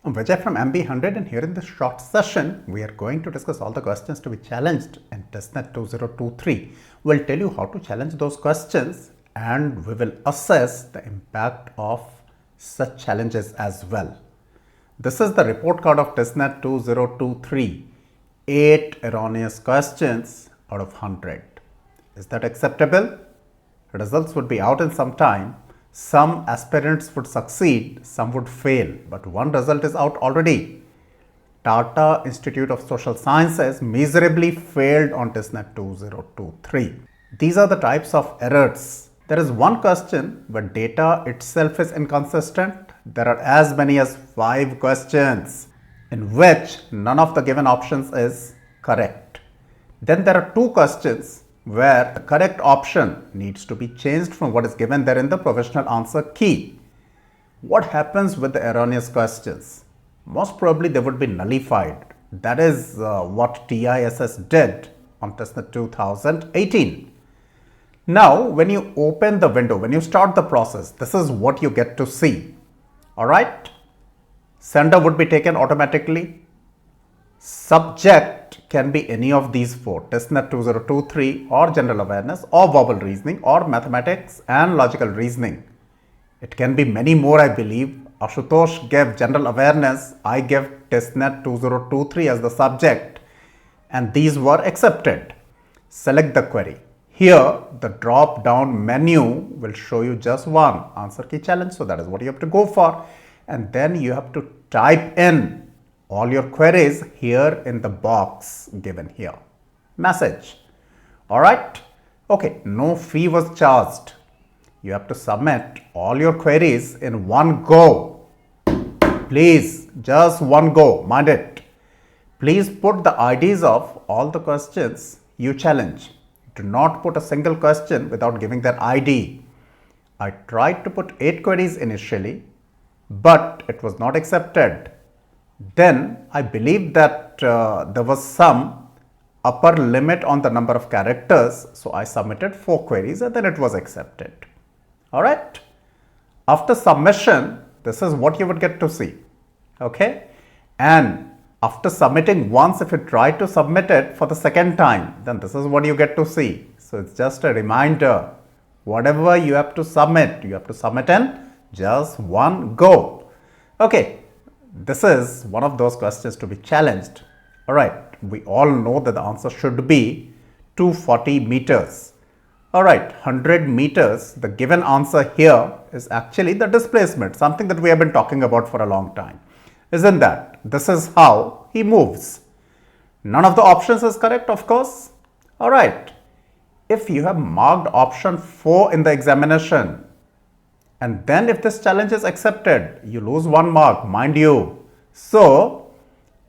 I'm Vijay from MB100, and here in this short session, we are going to discuss all the questions to be challenged in TISSNET 2023. We'll tell you how to challenge those questions and we will assess the impact of such challenges as well. This is the report card of TISSNET 2023, 8 erroneous questions out of 100. Is that acceptable? Results would be out in some time. Some aspirants would succeed, some would fail, but one result is out already. Tata Institute of Social Sciences miserably failed on TISSNET 2023. These are the types of errors. There is one question where data itself is inconsistent. There are as many as 5 questions in which none of the given options is correct. Then there are 2 questions where the correct option needs to be changed from what is given there in the provisional answer key. What happens with the erroneous questions? Most probably they would be nullified. That is what TISS did on TISSNET 2018. Now, when you open the window, when you start the process, this is what you get to see. Alright? Sender would be taken automatically. Subject can be any of these 4, TISSNET 2023 or general awareness or verbal reasoning or mathematics and logical reasoning. It can be many more, I believe. Ashutosh gave general awareness, I gave TISSNET 2023 as the subject, and these were accepted. Select the query. Here the drop down menu will show you just one answer key challenge, so that is what you have to go for, and then you have to type in all your queries here in the box given here. Message. Alright. Okay, no fee was charged. You have to submit all your queries in one go. Please, just one go, mind it. Please put the IDs of all the questions you challenge. Do not put a single question without giving their ID. I tried to put 8 queries initially, but it was not accepted. Then I believe that there was some upper limit on the number of characters, so I submitted 4 queries and then it was accepted. Alright. After submission, this is what you would get to see. Okay. And after submitting once, if you try to submit it for the second time, then this is what you get to see. So it's just a reminder. Whatever you have to submit in just one go. Okay. This is one of those questions to be challenged. Alright, we all know that the answer should be 240 meters. Alright, 100 meters, the given answer here is actually the displacement, something that we have been talking about for a long time. Isn't that? This is how he moves. None of the options is correct, of course. Alright, if you have marked option 4 in the examination, and then if this challenge is accepted, you lose 1 mark, mind you. So,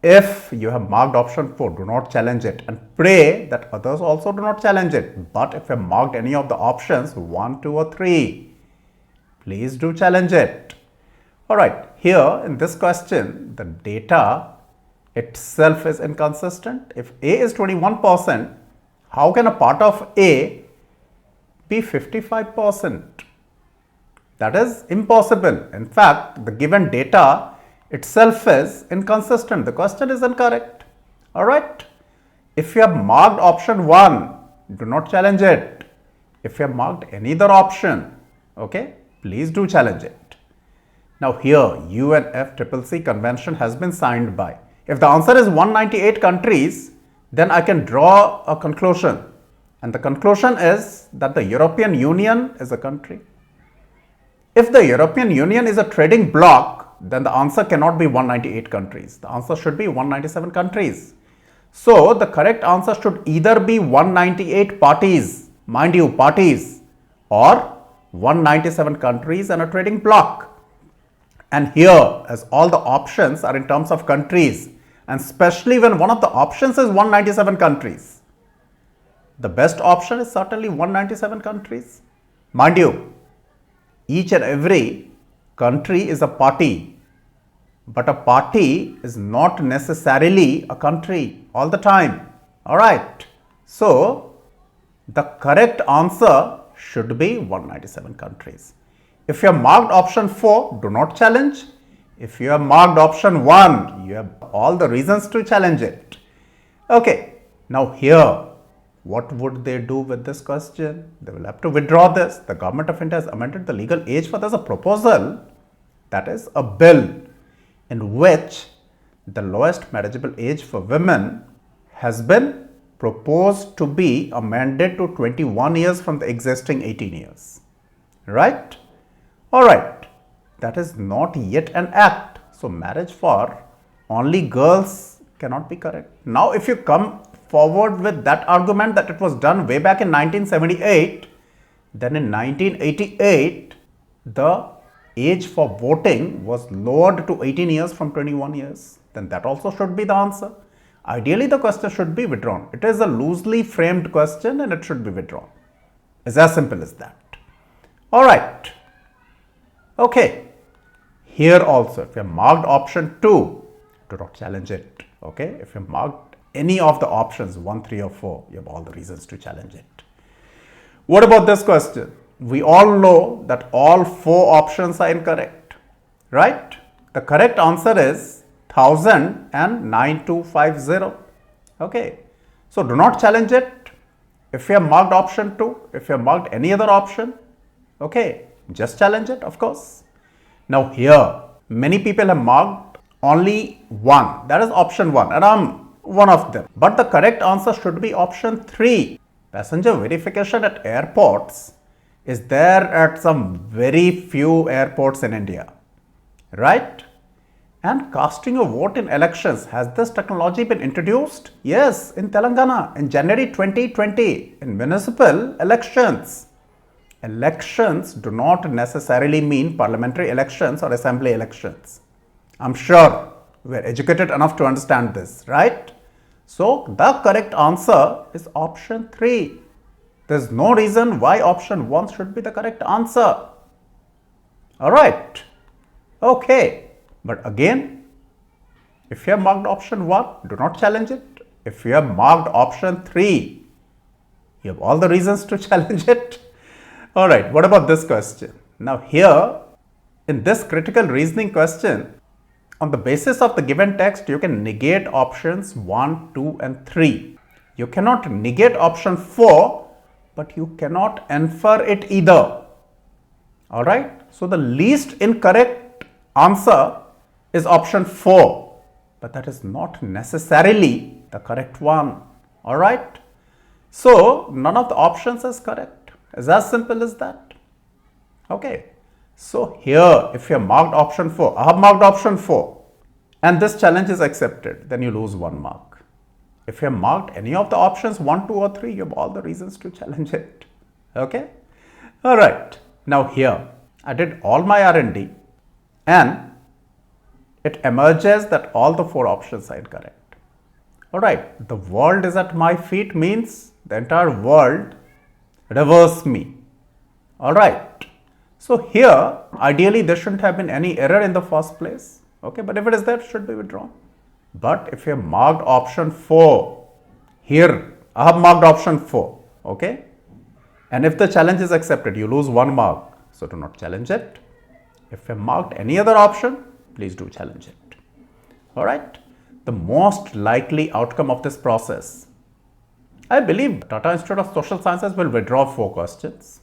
if you have marked option 4, do not challenge it and pray that others also do not challenge it. But if you have marked any of the options 1, 2 or 3, please do challenge it. Alright, here in this question, the data itself is inconsistent. If A is 21%, how can a part of A be 55%? That is impossible. In fact, the given data itself is inconsistent. The question is incorrect. Alright. If you have marked option 1, do not challenge it. If you have marked any other option, okay, please do challenge it. Now here, UNFCCC convention has been signed by. If the answer is 198 countries, then I can draw a conclusion. And the conclusion is that the European Union is a country. If the European Union is a trading bloc, then the answer cannot be 198 countries. The answer should be 197 countries. So, the correct answer should either be 198 parties, mind you, parties, or 197 countries and a trading bloc. And here, as all the options are in terms of countries, and especially when one of the options is 197 countries, the best option is certainly 197 countries. Mind you, each and every country is a party, but a party is not necessarily a country all the time. Alright, so the correct answer should be 197 countries. If you have marked option 4, do not challenge. If you have marked option 1, you have all the reasons to challenge it. Okay, now here, what would they do with this question? They will have to withdraw this. The Government of India has amended the legal age for this a proposal, that is a bill, in which the lowest marriageable age for women has been proposed to be amended to 21 years from the existing 18 years. Right? Alright, that is not yet an act. So marriage for only girls cannot be correct. Now if you come forward with that argument that it was done way back in 1978, then in 1988 the age for voting was lowered to 18 years from 21 years. Then that also should be the answer. Ideally the question should be withdrawn. It is a loosely framed question and it should be withdrawn. It's as simple as that. Alright. Okay. Here also, if you have marked option 2, do not challenge it. Okay. If you have marked any of the options 1, 3 or 4, you have all the reasons to challenge it. What about this question? We all know that all 4 options are incorrect. Right? The correct answer is 1000 and 9250. Okay. So do not challenge it. If you have marked option 2, if you have marked any other option, okay, just challenge it, of course. Now here, many people have marked only 1, that is option 1, and I'm one of them. But the correct answer should be option 3. Passenger verification at airports is there at some very few airports in India, right? And casting a vote in elections, has this technology been introduced? Yes, in Telangana in January 2020 in municipal elections. Elections do not necessarily mean parliamentary elections or assembly elections. I'm sure we are educated enough to understand this, right? So the correct answer is option 3. There's no reason why option 1 should be the correct answer. Alright. Okay. But again, if you have marked option 1, do not challenge it. If you have marked option 3, you have all the reasons to challenge it. Alright, what about this question? Now here, in this critical reasoning question, on the basis of the given text, you can negate options 1, 2 and 3. You cannot negate option 4, but you cannot infer it either. Alright, so the least incorrect answer is option 4, but that is not necessarily the correct one. Alright, so none of the options is correct. It's as simple as that. Okay. So here, if you have marked option 4, I have marked option 4 and this challenge is accepted, then you lose 1 mark. If you have marked any of the options 1, 2 or 3, you have all the reasons to challenge it. Okay. Alright. Now here, I did all my R&D and it emerges that all the 4 options are incorrect. Alright. The world is at my feet means the entire world reverse me. Alright. So here, ideally there shouldn't have been any error in the first place. Okay, but if it is there, it should be withdrawn. But if you have marked option 4, here I have marked option 4. Okay. And if the challenge is accepted, you lose 1 mark. So do not challenge it. If you have marked any other option, please do challenge it. Alright. The most likely outcome of this process, I believe Tata Institute of Social Sciences will withdraw 4 questions.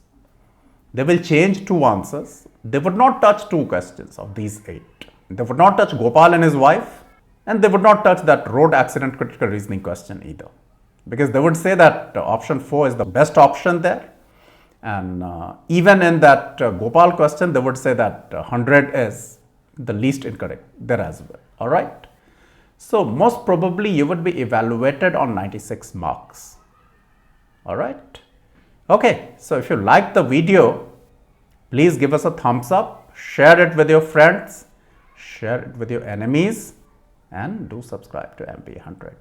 They will change 2 answers. They would not touch 2 questions of these 8. They would not touch Gopal and his wife, and they would not touch that road accident critical reasoning question either. Because they would say that option 4 is the best option there. And even in that Gopal question, they would say that 100 is the least incorrect there as well. Alright. So most probably you would be evaluated on 96 marks. Alright. Okay. So if you like the video, please give us a thumbs up, share it with your friends, share it with your enemies, and do subscribe to MP100.